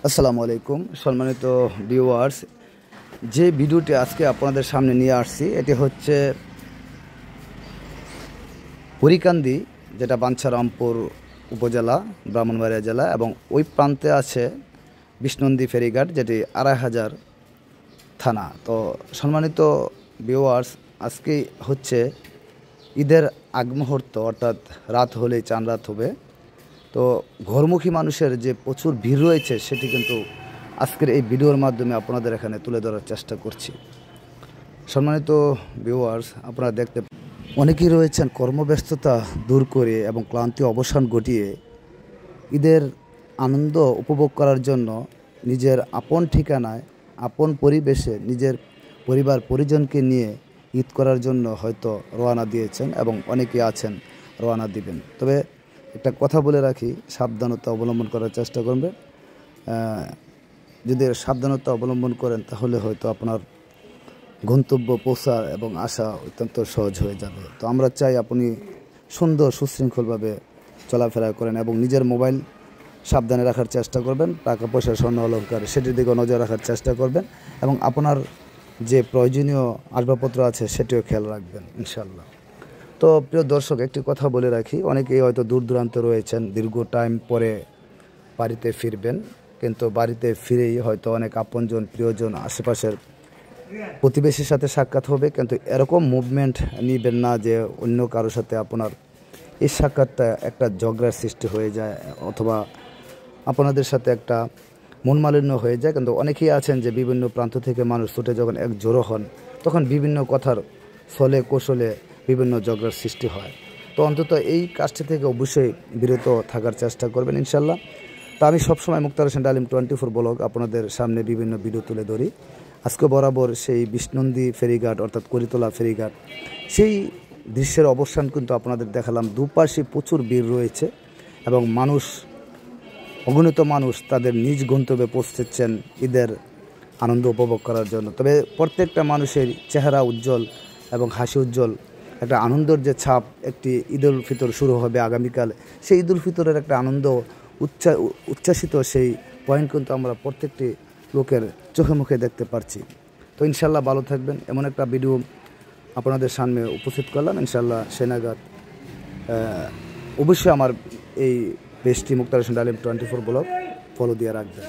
আসসালামু আলাইকুম সম্মানিত ভিউয়ার্স, যে ভিডিওটি আজকে আপনাদের সামনে নিয়ে আসছি এটি হচ্ছে হরিকান্দি, যেটা বাঞ্ছারামপুর উপজেলা, ব্রাহ্মণবাড়িয়া জেলা, এবং ওই প্রান্তে আছে বিষ্ণন্দী ফেরিঘাট, যেটি ২৫০০ থানা। তো সম্মানিত ভিউয়ার্স, আজকে হচ্ছে ঈদের আগ মুহূর্ত, অর্থাৎ রাত হলেই চাঁদ রাত হবে। তো ঘরমুখী মানুষের যে প্রচুর ভিড় রয়েছে সেটি কিন্তু আজকের এই ভিডিওর মাধ্যমে আপনাদের এখানে তুলে ধরার চেষ্টা করছি। সম্মানিত ভিউয়ার্স, আপনারা দেখতে অনেকেই রয়েছেন কর্মব্যস্ততা দূর করে এবং ক্লান্তি অবসান ঘটিয়ে ঈদের আনন্দ উপভোগ করার জন্য নিজের আপন ঠিকানায়, আপন পরিবেশে, নিজের পরিবার পরিজনকে নিয়ে ঈদ করার জন্য হয়তো রওনা দিয়েছেন এবং অনেকেই আছেন রওনা দিবেন। তবে একটা কথা বলে রাখি, সাবধানতা অবলম্বন করার চেষ্টা করবেন। যদি সাবধানতা অবলম্বন করেন তাহলে হয়তো আপনার গন্তব্য পৌঁছা এবং আসা অত্যন্ত সহজ হয়ে যাবে। তো আমরা চাই আপনি সুন্দর সুশৃঙ্খলভাবে চলাফেরা করেন এবং নিজের মোবাইল সাবধানে রাখার চেষ্টা করবেন, টাকা পয়সা স্বর্ণ অলংকার সেটির দিকে নজর রাখার চেষ্টা করবেন এবং আপনার যে প্রয়োজনীয় আসবাবপত্র আছে সেটিও খেয়াল রাখবেন ইনশাল্লাহ। তো প্রিয় দর্শক, একটি কথা বলে রাখি, অনেকেই হয়তো দূর দূরান্তে রয়েছেন, দীর্ঘ টাইম পরে বাড়িতে ফিরবেন, কিন্তু বাড়িতে ফিরেই হয়তো অনেক আপনজন, প্রিয়জন, আশেপাশের প্রতিবেশীর সাথে সাক্ষাৎ হবে, কিন্তু এরকম মুভমেন্ট নিবেন না যে অন্য কারোর সাথে আপনার এই সাক্ষাৎটা একটা ঝগড়ার সৃষ্টি হয়ে যায় অথবা আপনাদের সাথে একটা মনমালিন্য হয়ে যায়। কিন্তু অনেকেই আছেন যে বিভিন্ন প্রান্ত থেকে মানুষ ছুটে যখন এক জড়ো হন তখন বিভিন্ন কথার ছলে কৌশলে বিভিন্ন ঝগড়ার সৃষ্টি হয়। তো অন্তত এই কাজটি থেকে অবশ্যই বিরত থাকার চেষ্টা করবেন ইনশাল্লাহ। তা আমি সবসময় মুক্তার হোসেন ডালিম 24 ব্লগ আপনাদের সামনে বিভিন্ন ভিডিও তুলে ধরি। আজকে বরাবর সেই বিষ্ণন্দী ফেরিঘাট অর্থাৎ করিতলা ফেরিঘাট, সেই দৃশ্যের অবসান কিন্তু আপনাদের দেখালাম। দুপাশে প্রচুর ভিড় রয়েছে এবং মানুষ, অগণিত মানুষ তাদের নিজ গন্তব্যে পৌঁছেছেন ঈদের আনন্দ উপভোগ করার জন্য। তবে প্রত্যেকটা মানুষের চেহারা উজ্জ্বল এবং হাসি উজ্জ্বল, একটা আনন্দের যে ছাপ, একটি ঈদুল ফিতর শুরু হবে আগামীকাল, সেই ঈদুল ফিতরের একটা আনন্দ উচ্ছ্বাসিত সেই পয়েন্ট কিন্তু আমরা প্রত্যেকটি লোকের চোখে মুখে দেখতে পারছি। তো ইনশাল্লাহ ভালো থাকবেন, এমন একটা ভিডিও আপনাদের সামনে উপস্থিত করলাম ইনশাল্লাহ। সেনাঘাট অবশ্যই আমার এই পেজটি মুক্তার হোসেন ডালিম 24 ব্লগ ফলো দিয়ে রাখবেন।